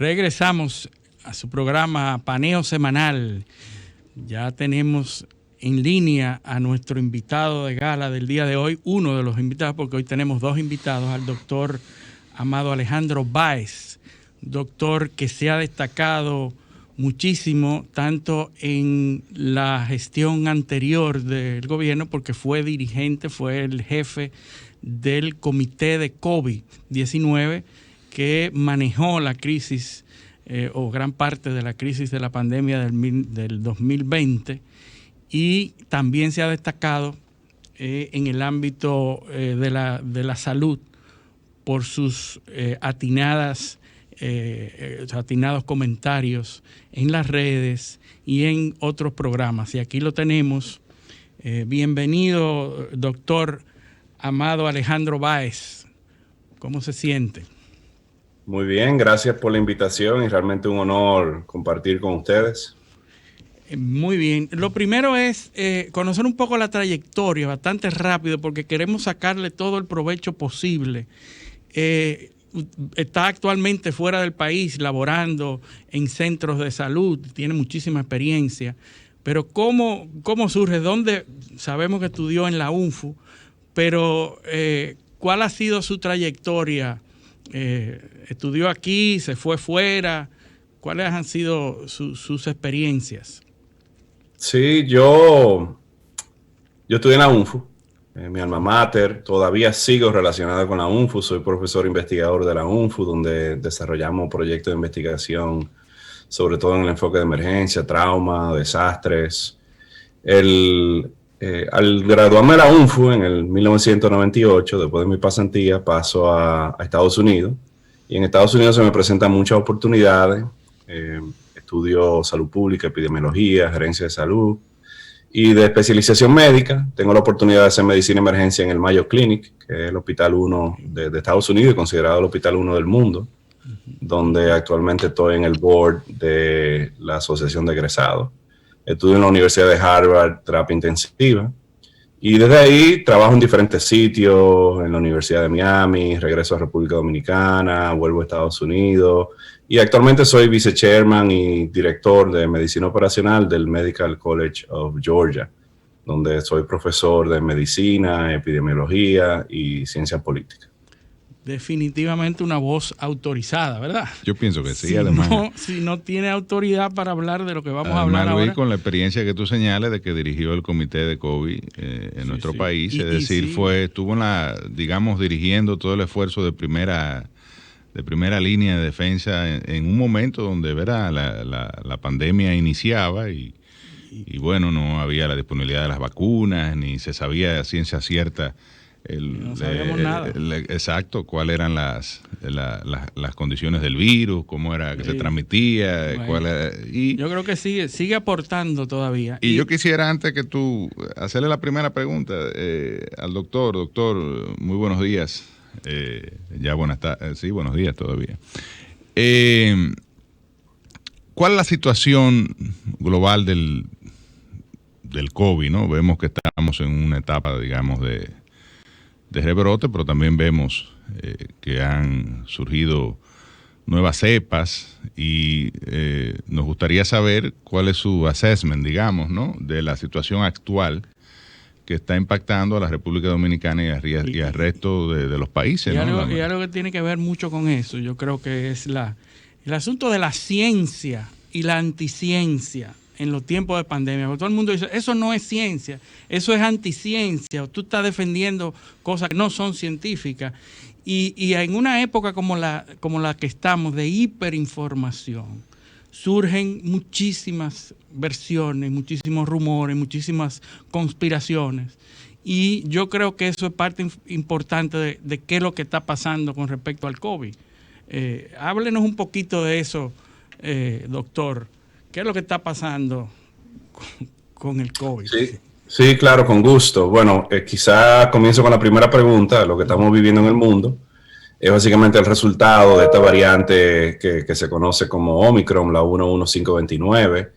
Regresamos a su programa Paneo Semanal. Ya tenemos en línea a nuestro invitado de gala del día de hoy, uno de los invitados, porque hoy tenemos dos invitados, al doctor Amado Alejandro Báez, doctor que se ha destacado muchísimo, tanto en la gestión anterior del gobierno, porque fue dirigente, fue el jefe del comité de COVID-19 que manejó la crisis o gran parte de la crisis de la pandemia del 2020, y también se ha destacado en el ámbito de la salud por sus atinados comentarios en las redes y en otros programas. Y aquí lo tenemos. Bienvenido, doctor Amado Alejandro Báez. ¿Cómo se siente? Muy bien, gracias por la invitación y realmente un honor compartir con ustedes. Muy bien. Lo primero es conocer un poco la trayectoria, bastante rápido, porque queremos sacarle todo el provecho posible. Está actualmente fuera del país, laborando en centros de salud, tiene muchísima experiencia, pero ¿cómo surge? ¿Dónde? Sabemos que estudió en la UNFU, pero ¿cuál ha sido su trayectoria? ¿Estudió aquí, se fue fuera? ¿Cuáles han sido sus experiencias? Sí, yo estudié en la UNFU, mi alma mater. Todavía sigo relacionado con la UNFU, soy profesor investigador de la UNFU, donde desarrollamos proyectos de investigación, sobre todo en el enfoque de emergencia, trauma, desastres. Al graduarme de la UNFU en el 1998, después de mi pasantía, paso a Estados Unidos. Y en Estados Unidos se me presentan muchas oportunidades. Estudio salud pública, epidemiología, gerencia de salud. Y de especialización médica, tengo la oportunidad de hacer medicina de emergencia en el Mayo Clinic, que es el Hospital 1 de Estados Unidos y considerado el Hospital 1 del mundo, donde actualmente estoy en el board de la Asociación de Egresados. Estudio en la Universidad de Harvard, terapia intensiva, y desde ahí trabajo en diferentes sitios, en la Universidad de Miami, regreso a República Dominicana, vuelvo a Estados Unidos, y actualmente soy vice-chairman y director de medicina operacional del Medical College of Georgia, donde soy profesor de medicina, epidemiología y ciencia política. Definitivamente una voz autorizada, ¿verdad? Yo pienso que sí, además. Si no tiene autoridad para hablar de lo que vamos a hablar ahora. Luis, con la experiencia que tú señales de que dirigió el comité de COVID en nuestro país, es decir, estuvo dirigiendo todo el esfuerzo de primera línea de defensa en un momento donde la pandemia iniciaba y bueno, no había la disponibilidad de las vacunas, ni se sabía a ciencia cierta no sabíamos nada. Exacto, cuáles eran las condiciones del virus, cómo era que se transmitía, bueno, yo creo que sigue aportando todavía. Y yo quisiera, antes que tú, hacerle la primera pregunta al doctor. Doctor, muy buenos días. Buenos días todavía. ¿Cuál es la situación global del COVID, ¿no? Vemos que estamos en una etapa, digamos, de rebrote, pero también vemos que han surgido nuevas cepas y nos gustaría saber cuál es su assessment, digamos, ¿no?, de la situación actual que está impactando a la República Dominicana y al resto de los países. Y algo que tiene que ver mucho con eso, yo creo que es el asunto de la ciencia y la anticiencia en los tiempos de pandemia, porque todo el mundo dice, eso no es ciencia, eso es anticiencia, o tú estás defendiendo cosas que no son científicas, y en una época como la que estamos, de hiperinformación, surgen muchísimas versiones, muchísimos rumores, muchísimas conspiraciones, y yo creo que eso es parte importante de qué es lo que está pasando con respecto al COVID. Háblenos un poquito de eso, doctor. ¿Qué es lo que está pasando con el COVID? Sí, claro, con gusto. Bueno, quizá comienzo con la primera pregunta. Lo que estamos viviendo en el mundo es básicamente el resultado de esta variante que se conoce como Omicron, la 11529,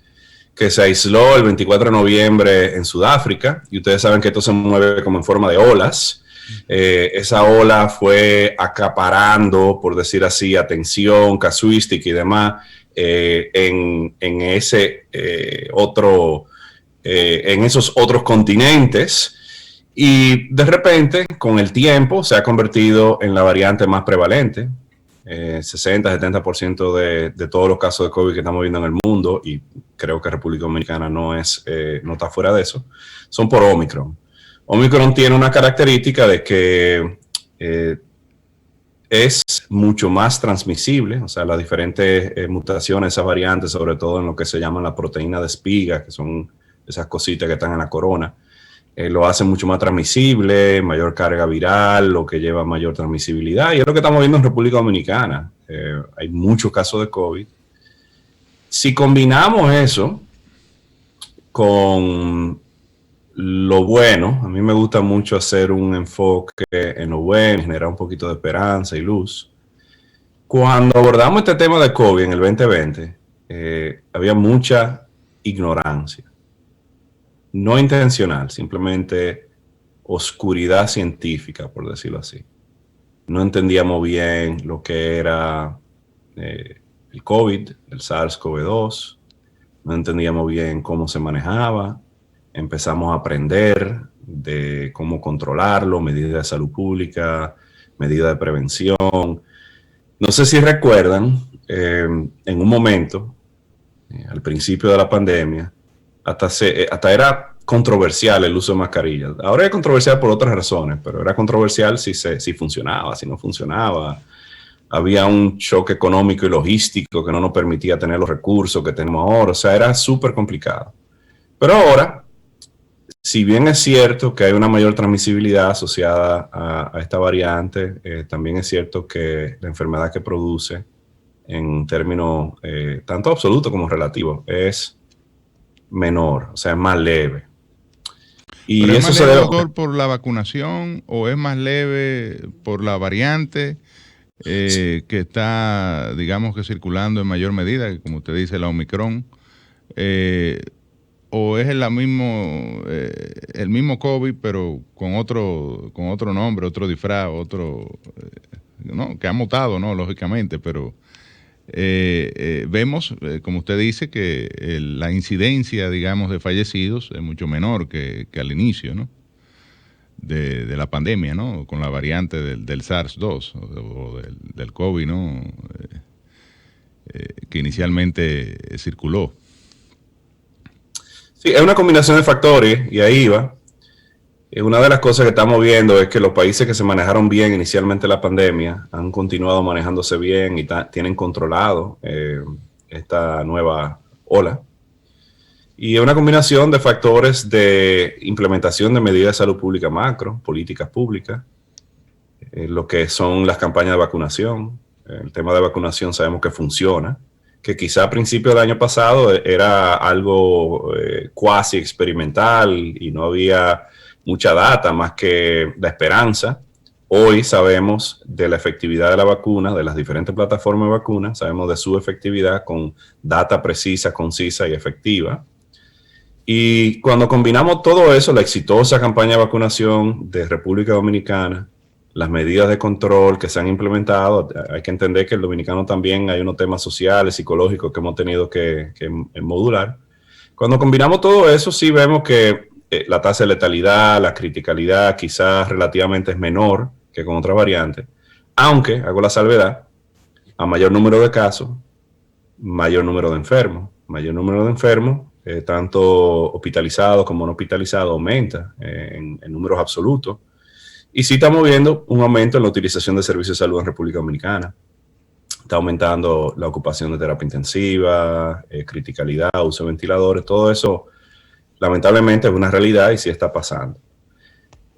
que se aisló el 24 de noviembre en Sudáfrica. Y ustedes saben que esto se mueve como en forma de olas. Esa ola fue acaparando, por decir así, atención, casuística y demás en esos otros continentes. Y de repente, con el tiempo, se ha convertido en la variante más prevalente. 60-70% de todos los casos de COVID que estamos viendo en el mundo, y creo que República Dominicana no está fuera de eso, son por Omicron. Omicron tiene una característica de que es mucho más transmisible, o sea, las diferentes mutaciones, esas variantes, sobre todo en lo que se llaman la proteína de espiga, que son esas cositas que están en la corona, lo hace mucho más transmisible, mayor carga viral, lo que lleva mayor transmisibilidad, y es lo que estamos viendo en República Dominicana. Hay muchos casos de COVID. Si combinamos eso con lo bueno, a mí me gusta mucho hacer un enfoque en lo bueno, generar un poquito de esperanza y luz. Cuando abordamos este tema de COVID en el 2020, había mucha ignorancia. No intencional, simplemente oscuridad científica, por decirlo así. No entendíamos bien lo que era el COVID, el SARS-CoV-2, no entendíamos bien cómo se manejaba, empezamos a aprender de cómo controlarlo, medidas de salud pública, medidas de prevención. No sé si recuerdan, en un momento, al principio de la pandemia, hasta era controversial el uso de mascarillas. Ahora es controversial por otras razones, pero era controversial si funcionaba, si no funcionaba. Había un choque económico y logístico que no nos permitía tener los recursos que tenemos ahora. O sea, era súper complicado. Pero ahora, si bien es cierto que hay una mayor transmisibilidad asociada a esta variante, también es cierto que la enfermedad que produce, en términos tanto absolutos como relativos, es menor, o sea, es más leve. Y ¿pero es eso más se leve, debe, doctor, por la vacunación o es más leve por la variante que está, digamos que circulando en mayor medida, que como usted dice, la Omicron? ¿O es el mismo COVID, pero con otro nombre, otro disfraz, ¿no? Que ha mutado, ¿no? Lógicamente, pero vemos, como usted dice, que la incidencia, digamos, de fallecidos es mucho menor que al inicio, ¿no? De la pandemia, ¿no? Con la variante del SARS-2 o del COVID, ¿no? Que inicialmente circuló. Sí, es una combinación de factores, y ahí va. Una de las cosas que estamos viendo es que los países que se manejaron bien inicialmente la pandemia han continuado manejándose bien y tienen controlado esta nueva ola. Y es una combinación de factores de implementación de medidas de salud pública macro, políticas públicas, lo que son las campañas de vacunación. El tema de vacunación sabemos que funciona, que quizá a principios del año pasado era algo cuasi experimental y no había mucha data más que la esperanza. Hoy sabemos de la efectividad de la vacuna, de las diferentes plataformas de vacunas, sabemos de su efectividad con data precisa, concisa y efectiva. Y cuando combinamos todo eso, la exitosa campaña de vacunación de República Dominicana, las medidas de control que se han implementado, hay que entender que el dominicano también hay unos temas sociales, psicológicos que hemos tenido que modular. Cuando combinamos todo eso, sí vemos que la tasa de letalidad, la criticalidad quizás relativamente es menor que con otras variantes, aunque, hago la salvedad, a mayor número de casos, mayor número de enfermos. Mayor número de enfermos, tanto hospitalizados como no hospitalizados, aumenta en números absolutos. Y sí estamos viendo un aumento en la utilización de servicios de salud en República Dominicana. Está aumentando la ocupación de terapia intensiva, criticalidad, uso de ventiladores, todo eso lamentablemente es una realidad y sí está pasando.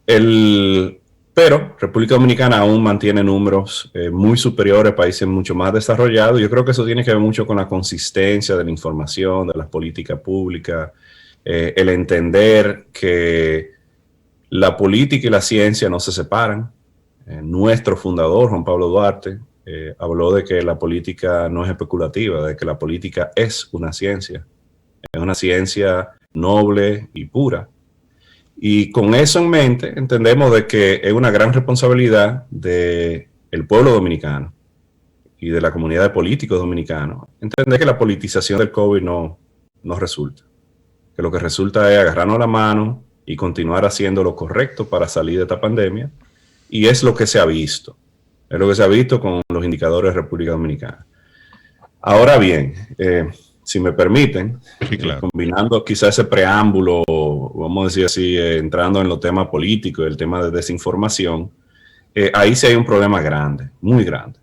Pero República Dominicana aún mantiene números muy superiores a países mucho más desarrollados. Yo creo que eso tiene que ver mucho con la consistencia de la información, de las políticas públicas, el entender que la política y la ciencia no se separan. Nuestro fundador, Juan Pablo Duarte, habló de que la política no es especulativa, de que la política es una ciencia noble y pura. Y con eso en mente, entendemos de que es una gran responsabilidad del pueblo dominicano y de la comunidad de políticos dominicanos entender que la politización del COVID no resulta. Que lo que resulta es agarrarnos la mano y continuar haciendo lo correcto para salir de esta pandemia. Y es lo que se ha visto. Es lo que se ha visto con los indicadores de República Dominicana. Ahora bien, si me permiten, sí, claro. Combinando quizás ese preámbulo, vamos a decir así, entrando en los temas políticos, el tema de desinformación, ahí sí hay un problema grande, muy grande.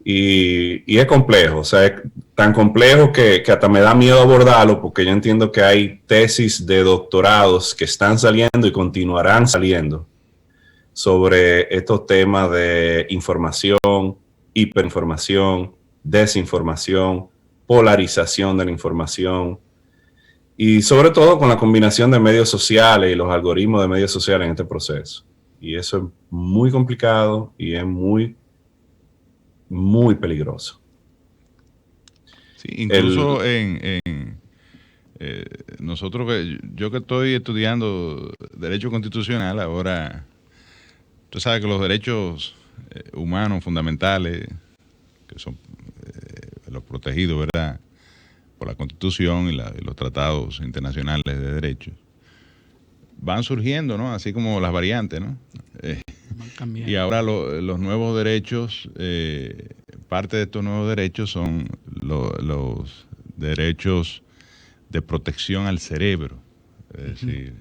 Y es complejo, o sea, es tan complejo que hasta me da miedo abordarlo, porque yo entiendo que hay tesis de doctorados que están saliendo y continuarán saliendo sobre estos temas de información, hiperinformación, desinformación, polarización de la información, y sobre todo con la combinación de medios sociales y los algoritmos de medios sociales en este proceso. Y eso es muy complicado y es muy peligroso. Sí, incluso nosotros, yo que estoy estudiando Derecho Constitucional, ahora, tú sabes que los derechos humanos fundamentales, que son los protegidos, ¿verdad?, por la Constitución y los tratados internacionales de derechos, van surgiendo, ¿no?, así como las variantes, ¿no? Y ahora los nuevos derechos, parte de estos nuevos derechos son los derechos de protección al cerebro, es decir,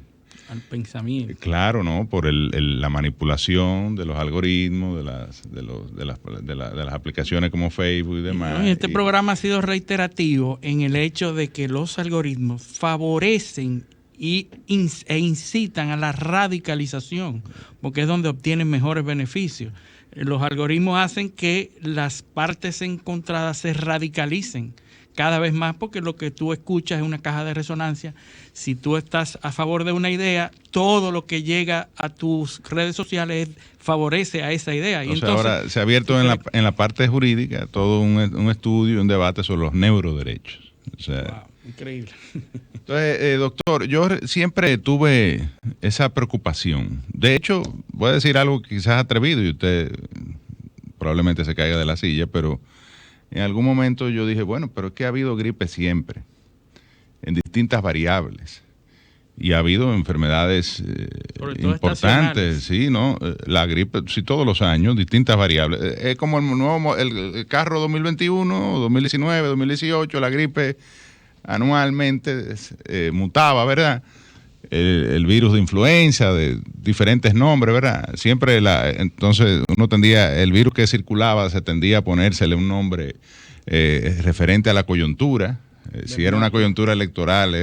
al pensamiento. Claro, ¿no? Por la manipulación de los algoritmos, de las aplicaciones como Facebook y demás. Este programa ha sido reiterativo en el hecho de que los algoritmos favorecen e incitan a la radicalización, porque es donde obtienen mejores beneficios. Los algoritmos hacen que las partes encontradas se radicalicen cada vez más, porque lo que tú escuchas es una caja de resonancia. Si tú estás a favor de una idea, todo lo que llega a tus redes sociales favorece a esa idea. Y entonces, ahora se ha abierto en la parte jurídica todo un estudio, un debate sobre los neuroderechos. O sea, wow, increíble. Entonces, doctor, yo siempre tuve esa preocupación. De hecho, voy a decir algo quizás atrevido y usted probablemente se caiga de la silla, pero en algún momento yo dije, bueno, pero es que ha habido gripe siempre, en distintas variables. Y ha habido enfermedades importantes, sí, ¿no? La gripe, sí, todos los años, distintas variables. Es como el carro 2021, 2019, 2018, la gripe anualmente mutaba, ¿verdad? El virus de influenza, de diferentes nombres, ¿verdad? Siempre entonces uno tendía, el virus que circulaba se tendía a ponérsele un nombre referente a la coyuntura. Si era una coyuntura electoral,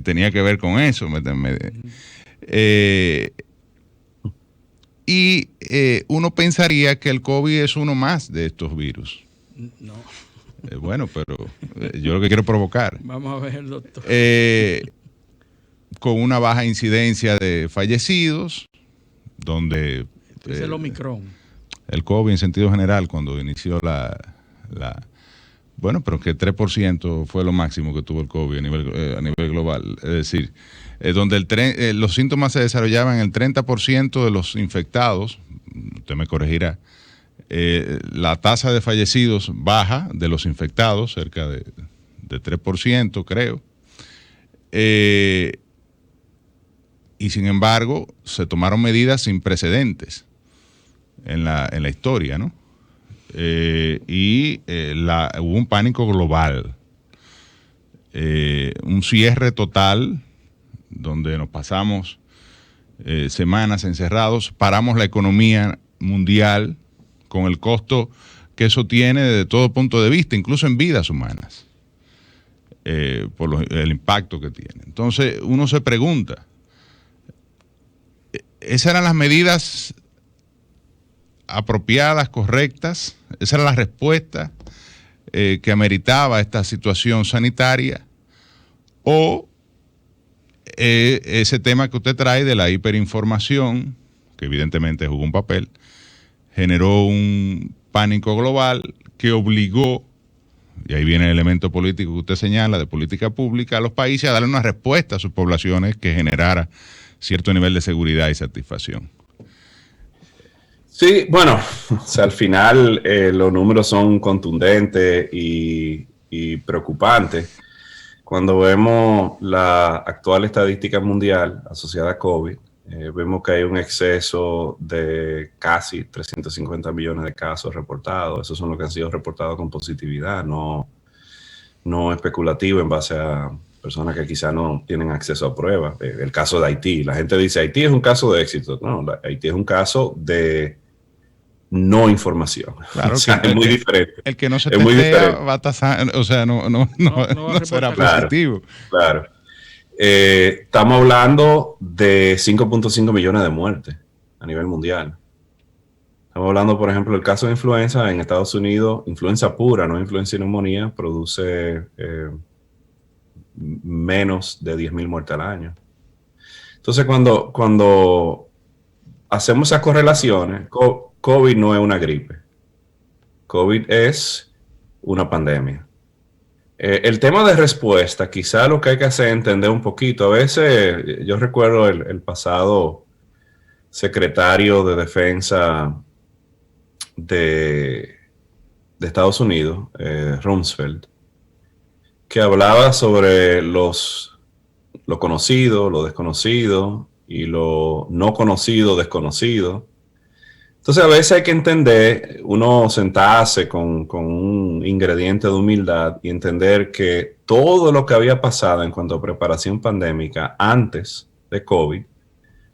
tenía que ver con eso. Y uno pensaría que el COVID es uno más de estos virus. No. Bueno, pero yo lo que quiero provocar. Vamos a ver, doctor. Con una baja incidencia de fallecidos, donde... es el Omicron. El COVID en sentido general, cuando inició bueno, pero que 3% fue lo máximo que tuvo el COVID a nivel global. Es decir, donde los síntomas se desarrollaban en el 30% de los infectados, usted me corregirá, la tasa de fallecidos baja de los infectados, cerca de 3%, creo. Y sin embargo, se tomaron medidas sin precedentes en la historia, ¿no? Hubo un pánico global, un cierre total, donde nos pasamos semanas encerrados, paramos la economía mundial, con el costo que eso tiene desde todo punto de vista, incluso en vidas humanas, por el impacto que tiene. Entonces uno se pregunta, ¿esas eran las medidas apropiadas, correctas? ¿Esa era la respuesta que ameritaba esta situación sanitaria? ¿O ese tema que usted trae de la hiperinformación, que evidentemente jugó un papel, generó un pánico global que obligó y ahí viene el elemento político que usted señala, de política pública, a los países a darle una respuesta a sus poblaciones que generara cierto nivel de seguridad y satisfacción. Sí, bueno, o sea, al final los números son contundentes y preocupantes. Cuando vemos la actual estadística mundial asociada a COVID, vemos que hay un exceso de casi 350 millones de casos reportados. Esos son los que han sido reportados con positividad, no especulativo en base a personas que quizá no tienen acceso a pruebas. El caso de Haití, la gente dice, Haití es un caso de éxito. No, Haití es un caso de no información. Claro, o sea, es muy diferente. El que no se testea va a tasar, o sea, no será positivo. Claro. Estamos hablando de 5.5 millones de muertes a nivel mundial. Estamos hablando, por ejemplo, del caso de influenza en Estados Unidos, influenza pura, no influenza y neumonía, produce menos de 10.000 muertes al año. Entonces, cuando hacemos esas correlaciones, COVID no es una gripe. COVID es una pandemia. El tema de respuesta, quizá lo que hay que hacer es entender un poquito. A veces, yo recuerdo el pasado secretario de Defensa de Estados Unidos, Rumsfeld, que hablaba sobre lo conocido, lo desconocido y lo no conocido, desconocido. Entonces a veces hay que entender, uno sentarse con un ingrediente de humildad y entender que todo lo que había pasado en cuanto a preparación pandémica antes de COVID,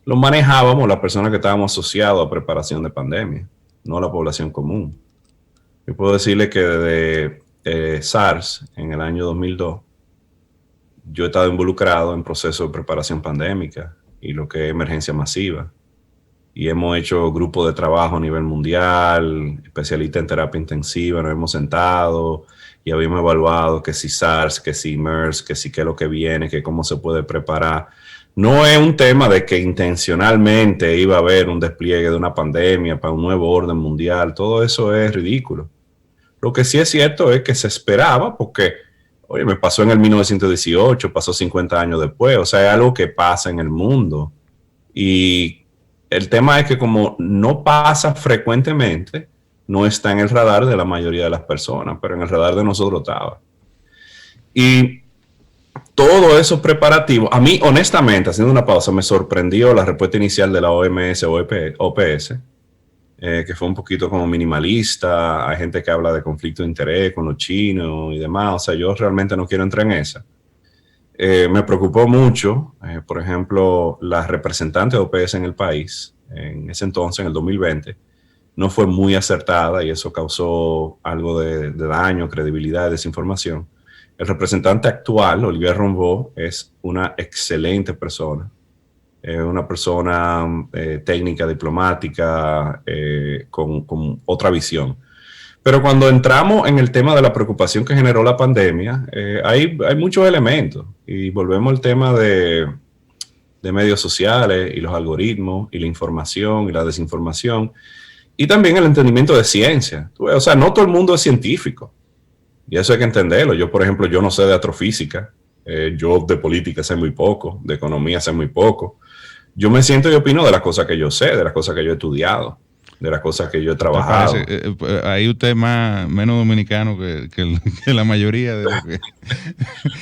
lo manejábamos las personas que estábamos asociados a preparación de pandemia, no la población común. Yo puedo decirle que desde SARS en el año 2002, yo he estado involucrado en procesos de preparación pandémica y lo que es emergencia masiva. Y hemos hecho grupos de trabajo a nivel mundial, especialistas en terapia intensiva, nos hemos sentado y habíamos evaluado que si SARS, que si MERS, que si qué es lo que viene, que cómo se puede preparar. No es un tema de que intencionalmente iba a haber un despliegue de una pandemia para un nuevo orden mundial. Todo eso es ridículo. Lo que sí es cierto es que se esperaba porque, oye, me pasó en el 1918, pasó 50 años después. O sea, es algo que pasa en el mundo. Y el tema es que como no pasa frecuentemente, no está en el radar de la mayoría de las personas, pero en el radar de nosotros estaba. Y todo esos preparativos, a mí honestamente, haciendo una pausa, me sorprendió la respuesta inicial de la OMS o OPS, que fue un poquito como minimalista. Hay gente que habla de conflicto de interés con los chinos y demás. O sea, yo realmente no quiero entrar en esa. Me preocupó mucho, por ejemplo, la representante de OPS en el país, en ese entonces, en el 2020, no fue muy acertada y eso causó algo de daño, credibilidad, desinformación. El representante actual, Olivier Rombaud, es una excelente persona. Una persona técnica, diplomática, con otra visión. Pero cuando entramos en el tema de la preocupación que generó la pandemia, hay muchos elementos. Y volvemos al tema de medios sociales y los algoritmos y la información y la desinformación. Y también el entendimiento de ciencia. O sea, no todo el mundo es científico. Y eso hay que entenderlo. Yo, por ejemplo, yo no sé de astrofísica. Yo de política sé muy poco. De economía sé muy poco. Yo me siento y opino de las cosas que yo sé, de las cosas que yo he estudiado, de las cosas que yo he trabajado. Ahí usted es menos dominicano que la mayoría de lo que...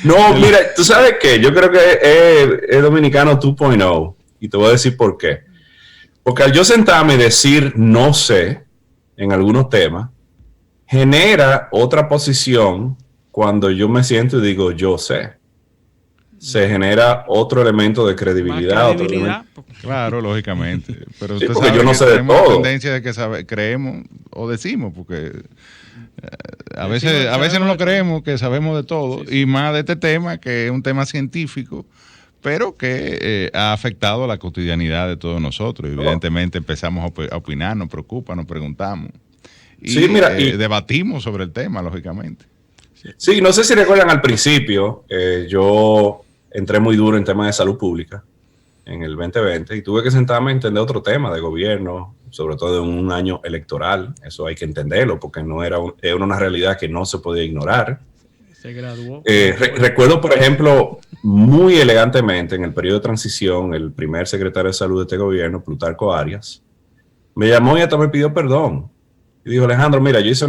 No, mira, tú sabes que yo creo que es dominicano 2.0 y te voy a decir por qué. Porque al yo sentarme y decir no sé en algunos temas, genera otra posición cuando yo me siento y digo yo sé. Se genera otro elemento de credibilidad. Claro, lógicamente. Pero sí, usted porque sabe yo no que sé de tenemos todo. la tendencia de que creemos o decimos, porque a veces no lo creemos, que sabemos de todo, sí. Y más de este tema, que es un tema científico, pero que ha afectado la cotidianidad de todos nosotros. Evidentemente empezamos a opinar, nos preocupa, nos preguntamos. Y, sí, mira, y debatimos sobre el tema, lógicamente. Sí, no sé si recuerdan al principio, yo entré muy duro en temas de salud pública en el 2020 y tuve que sentarme a entender otro tema de gobierno, sobre todo en un año electoral. Eso hay que entenderlo, porque era una realidad que no se podía ignorar. Se graduó. Recuerdo, por ejemplo, muy elegantemente en el periodo de transición, el primer secretario de salud de este gobierno, Plutarco Arias, me llamó y hasta me pidió perdón. Y dijo: Alejandro, mira, yo hice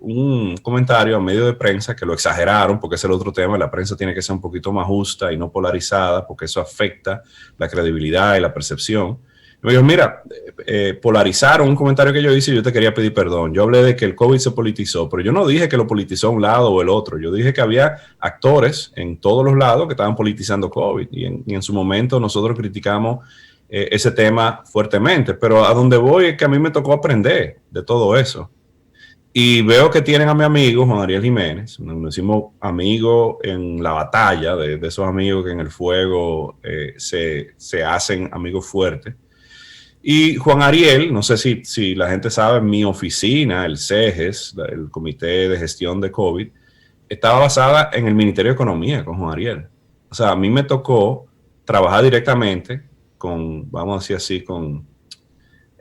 un comentario a medio de prensa que lo exageraron, porque ese es el otro tema. La prensa tiene que ser un poquito más justa y no polarizada, porque eso afecta la credibilidad y la percepción. Y me dijo: mira, polarizaron un comentario que yo hice y yo te quería pedir perdón. Yo hablé de que el COVID se politizó, pero yo no dije que lo politizó un lado o el otro. Yo dije que había actores en todos los lados que estaban politizando COVID, y en su momento nosotros criticamos ese tema fuertemente, pero a donde voy es que a mí me tocó aprender de todo eso. Y veo que tienen a mi amigo Juan Ariel Jiménez. Nos hicimos amigos en la batalla, de esos amigos que en el fuego se hacen amigos fuertes. Y Juan Ariel, no sé si la gente sabe, mi oficina, el CEGES, el Comité de Gestión de COVID, estaba basada en el Ministerio de Economía con Juan Ariel. O sea, a mí me tocó trabajar directamente con, vamos a decir así, con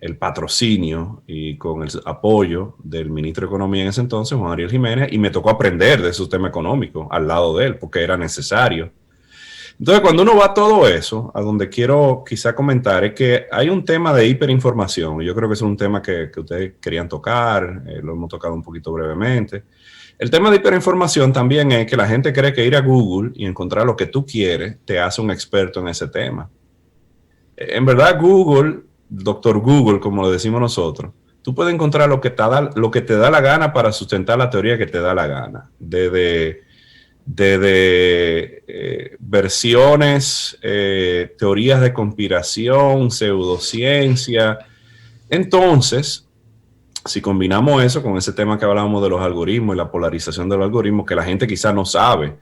el patrocinio y con el apoyo del ministro de Economía en ese entonces, Juan Ariel Jiménez, y me tocó aprender de esos temas económicos al lado de él, porque era necesario. Entonces, cuando uno va a todo eso, a donde quiero quizá comentar es que hay un tema de hiperinformación. Yo creo que es un tema que ustedes querían tocar, lo hemos tocado un poquito brevemente. El tema de hiperinformación también es que la gente cree que ir a Google y encontrar lo que tú quieres te hace un experto en ese tema. En verdad, Google, doctor Google, como lo decimos nosotros, tú puedes encontrar lo que te da la gana para sustentar la teoría que te da la gana. Desde versiones, teorías de conspiración, pseudociencia. Entonces, si combinamos eso con ese tema que hablábamos de los algoritmos y la polarización de los algoritmos, que la gente quizás no sabe,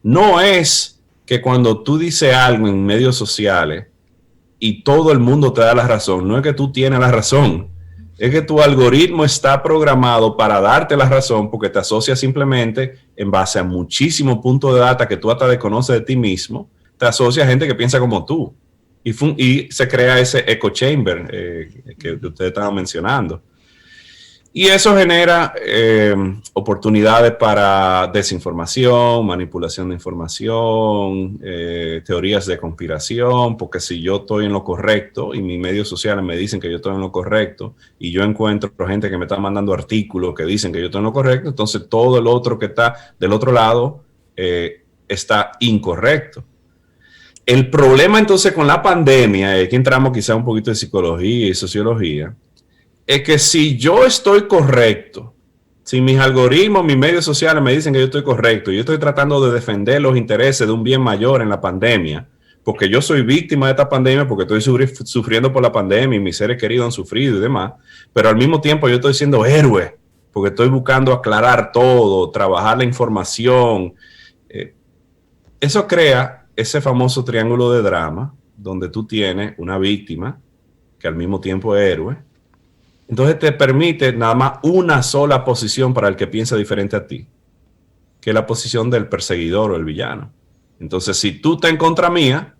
no es que cuando tú dices algo en medios sociales y todo el mundo te da la razón, no es que tú tienes la razón, es que tu algoritmo está programado para darte la razón, porque te asocia simplemente en base a muchísimos puntos de data que tú hasta desconoces de ti mismo, te asocia a gente que piensa como tú. Y se crea ese echo chamber que ustedes estaban mencionando. Y eso genera oportunidades para desinformación, manipulación de información, teorías de conspiración, porque si yo estoy en lo correcto y mis medios sociales me dicen que yo estoy en lo correcto y yo encuentro gente que me está mandando artículos que dicen que yo estoy en lo correcto, entonces todo el otro que está del otro lado está incorrecto. El problema entonces con la pandemia, aquí entramos quizá un poquito de psicología y sociología, es que si yo estoy correcto, si mis algoritmos, mis medios sociales me dicen que yo estoy correcto, yo estoy tratando de defender los intereses de un bien mayor en la pandemia, porque yo soy víctima de esta pandemia, porque estoy sufriendo por la pandemia y mis seres queridos han sufrido y demás, pero al mismo tiempo yo estoy siendo héroe, porque estoy buscando aclarar todo, trabajar la información. Eso crea ese famoso triángulo de drama, donde tú tienes una víctima que al mismo tiempo es héroe. Entonces te permite nada más una sola posición para el que piensa diferente a ti, que es la posición del perseguidor o el villano. Entonces, si tú estás en contra mía,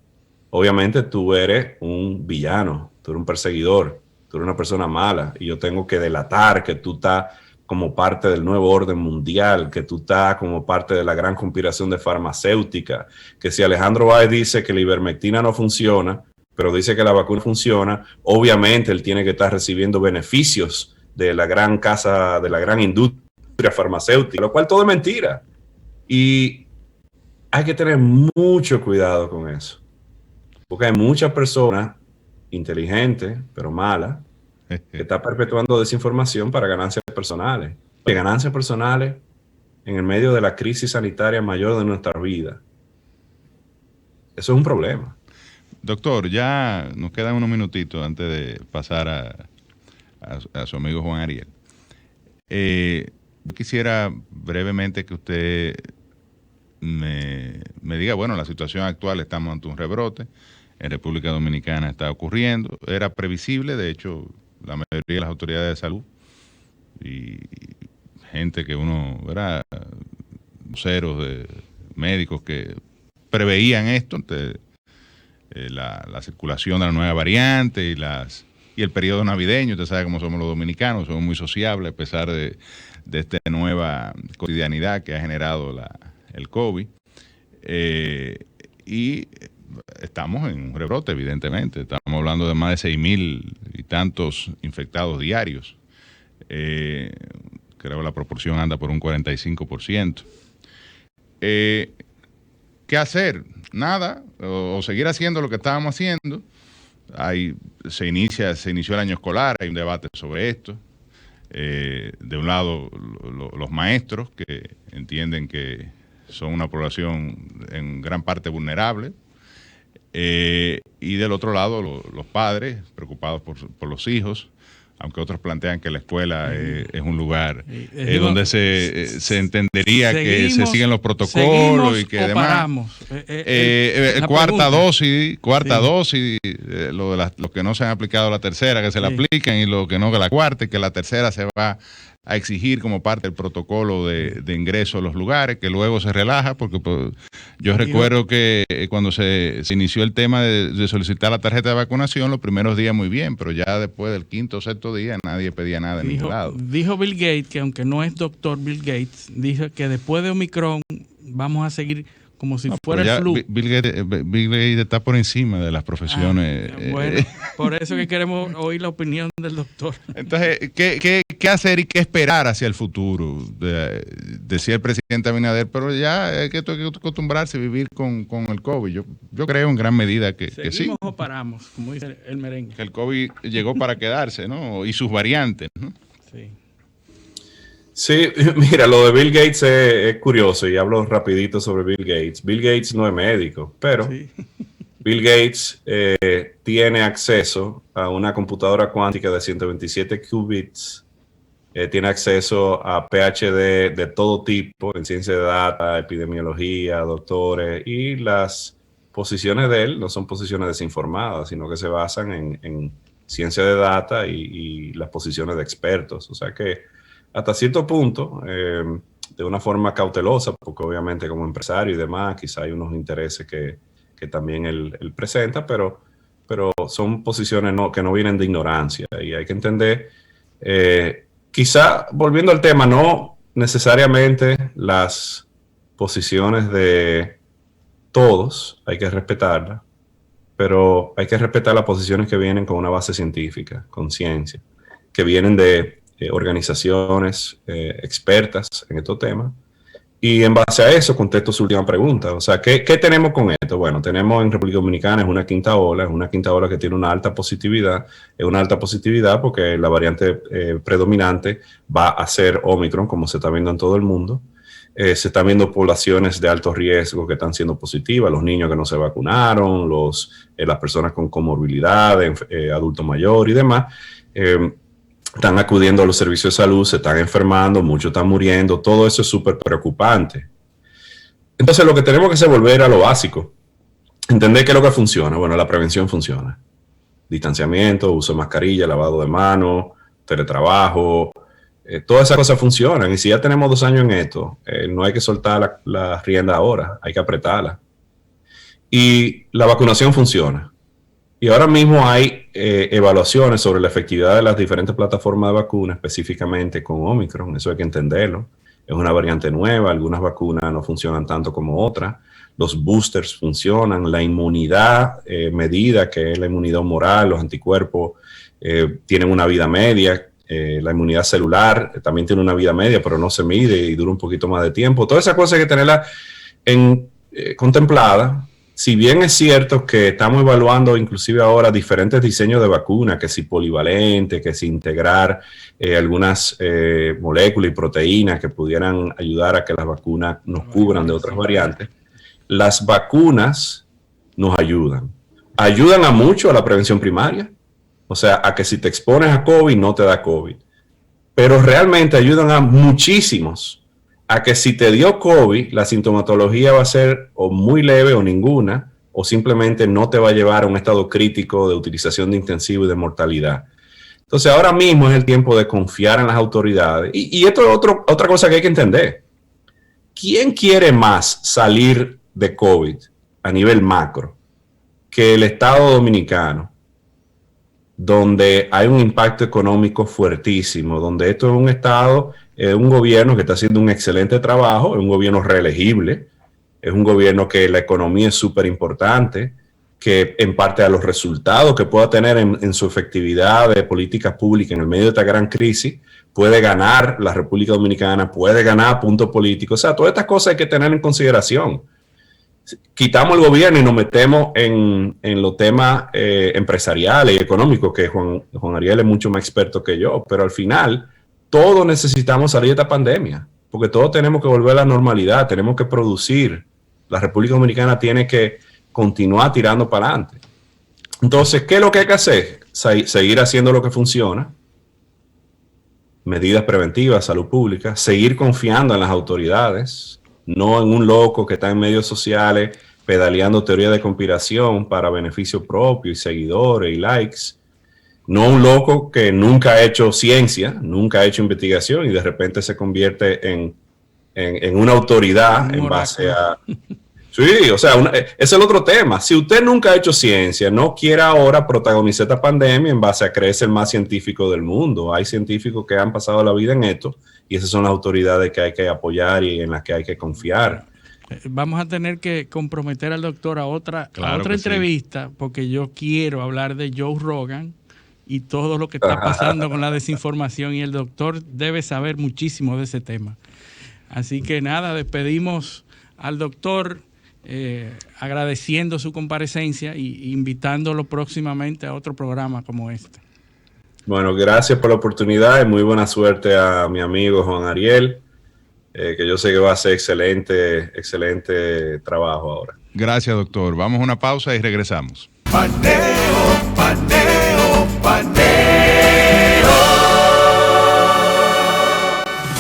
obviamente tú eres un villano, tú eres un perseguidor, tú eres una persona mala, y yo tengo que delatar que tú estás como parte del nuevo orden mundial, que tú estás como parte de la gran conspiración de farmacéutica, que si Alejandro Báez dice que la ivermectina no funciona, pero dice que la vacuna funciona, obviamente él tiene que estar recibiendo beneficios de la gran casa, de la gran industria farmacéutica, lo cual todo es mentira. Y hay que tener mucho cuidado con eso, porque hay muchas personas inteligentes, pero malas, que están perpetuando desinformación para ganancias personales. Y ganancias personales en el medio de la crisis sanitaria mayor de nuestra vida. Eso es un problema. Doctor, ya nos quedan unos minutitos antes de pasar a su amigo Juan Ariel. Quisiera brevemente que usted me diga, bueno, la situación actual, estamos ante un rebrote, en República Dominicana está ocurriendo, era previsible, de hecho, la mayoría de las autoridades de salud y gente que uno, ¿verdad?, voceros de médicos que preveían esto, la circulación de la nueva variante y las y el periodo navideño, usted sabe cómo somos los dominicanos, somos muy sociables a pesar de esta nueva cotidianidad que ha generado el COVID. Y estamos en un rebrote, evidentemente. Estamos hablando de más de 6,000 y tantos infectados diarios. Creo que la proporción anda por un 45%. ¿Qué hacer? Nada, o seguir haciendo lo que estábamos haciendo. Se inició el año escolar, hay un debate sobre esto. De un lado, los maestros, que entienden que son una población en gran parte vulnerable, y del otro lado, los padres, preocupados por los hijos, aunque otros plantean que la escuela es un lugar donde se entendería que se siguen los protocolos y que demás. Paramos. Cuarta dosis, los que no se han aplicado la tercera, que se la apliquen, y los que no, que la cuarta, y que la tercera se va a exigir como parte del protocolo de ingreso a los lugares, que luego se relaja, porque pues, yo recuerdo que cuando se inició el tema de solicitar la tarjeta de vacunación, los primeros días muy bien, pero ya después del quinto o sexto día nadie pedía nada en ningún lado. Dijo Bill Gates, que aunque no es doctor Bill Gates, dijo que después de Omicron vamos a seguir como si fuera el flu. Bill Gates está por encima de las profesiones. Bueno, por eso que queremos oír la opinión del doctor. Entonces, ¿qué hacer y qué esperar hacia el futuro? Decía el presidente Abinader, pero ya hay que acostumbrarse a vivir con el COVID. Yo creo en gran medida que sí. ¿Seguimos o paramos, como dice el merengue? Que el COVID llegó para quedarse, ¿no? Y sus variantes, ¿no? Sí. Sí, mira, lo de Bill Gates es curioso y hablo rapidito sobre Bill Gates. Bill Gates no es médico, pero sí. Bill Gates tiene acceso a una computadora cuántica de 127 qubits, tiene acceso a PhD de todo tipo en ciencia de data, epidemiología, doctores, y las posiciones de él no son posiciones desinformadas, sino que se basan en ciencia de data y las posiciones de expertos. O sea que hasta cierto punto, de una forma cautelosa, porque obviamente como empresario y demás, quizá hay unos intereses que también él presenta, pero son posiciones que no vienen de ignorancia, y hay que entender, quizá volviendo al tema, no necesariamente las posiciones de todos hay que respetarlas, pero hay que respetar las posiciones que vienen con una base científica, con ciencia, que vienen de organizaciones expertas en estos temas, y en base a eso contesto su última pregunta. O sea, ¿qué tenemos con esto? Bueno, tenemos en República Dominicana es una quinta ola que tiene una alta positividad. Es una alta positividad porque la variante predominante va a ser Omicron, como se está viendo en todo el mundo. Se están viendo poblaciones de alto riesgo que están siendo positivas, los niños que no se vacunaron, las personas con comorbilidades, adultos mayores y demás. Están acudiendo a los servicios de salud, se están enfermando, muchos están muriendo, todo eso es súper preocupante. Entonces lo que tenemos que hacer es volver a lo básico, entender qué es lo que funciona. Bueno, la prevención funciona. Distanciamiento, uso de mascarilla, lavado de manos, teletrabajo, todas esas cosas funcionan. Y si ya tenemos 2 años en esto, no hay que soltar la rienda ahora, hay que apretarla. Y la vacunación funciona. Y ahora mismo hay evaluaciones sobre la efectividad de las diferentes plataformas de vacunas, específicamente con Omicron. Eso hay que entenderlo. Es una variante nueva, algunas vacunas no funcionan tanto como otras. Los boosters funcionan, la inmunidad medida, que es la inmunidad humoral, los anticuerpos, tienen una vida media. La inmunidad celular también tiene una vida media, pero no se mide y dura un poquito más de tiempo. Todas esas cosas hay que tenerlas contempladas. Si bien es cierto que estamos evaluando inclusive ahora diferentes diseños de vacunas, que si polivalente, que si integrar algunas moléculas y proteínas que pudieran ayudar a que las vacunas nos cubran de otras variantes, las vacunas nos ayudan. Ayudan a mucho a la prevención primaria, o sea, a que si te expones a COVID no te da COVID, pero realmente ayudan a muchísimos a que si te dio COVID, la sintomatología va a ser o muy leve o ninguna, o simplemente no te va a llevar a un estado crítico de utilización de intensivo y de mortalidad. Entonces ahora mismo es el tiempo de confiar en las autoridades. Y esto es otra cosa que hay que entender. ¿Quién quiere más salir de COVID a nivel macro que el Estado Dominicano donde hay un impacto económico fuertísimo, donde esto es un Estado, un gobierno que está haciendo un excelente trabajo, es un gobierno reelegible, es un gobierno que la economía es súper importante, que en parte a los resultados que pueda tener en su efectividad de políticas públicas en el medio de esta gran crisis, puede ganar la República Dominicana, puede ganar puntos políticos. O sea, todas estas cosas hay que tener en consideración. Quitamos el gobierno y nos metemos en los temas empresariales y económicos, que Juan Ariel es mucho más experto que yo, pero al final todos necesitamos salir de esta pandemia, porque todos tenemos que volver a la normalidad, tenemos que producir. La República Dominicana tiene que continuar tirando para adelante. Entonces, ¿qué es lo que hay que hacer? Seguir haciendo lo que funciona, medidas preventivas, salud pública, seguir confiando en las autoridades, no en un loco que está en medios sociales pedaleando teoría de conspiración para beneficio propio y seguidores y likes, no un loco que nunca ha hecho ciencia, nunca ha hecho investigación y de repente se convierte en una autoridad en base a... Sí, o sea, ese es el otro tema. Si usted nunca ha hecho ciencia, no quiere ahora protagonizar esta pandemia en base a creerse el más científico del mundo. Hay científicos que han pasado la vida en esto y esas son las autoridades que hay que apoyar y en las que hay que confiar. Vamos a tener que comprometer al doctor a otra entrevista, porque yo quiero hablar de Joe Rogan y todo lo que está pasando con la desinformación, y el doctor debe saber muchísimo de ese tema. Así que nada, despedimos al doctor agradeciendo su comparecencia y invitándolo próximamente a otro programa como este. Bueno, gracias por la oportunidad y muy buena suerte a mi amigo Juan Ariel, que yo sé que va a hacer excelente trabajo ahora. Gracias, doctor. Vamos a una pausa y regresamos. Paneo, paneo, paneo.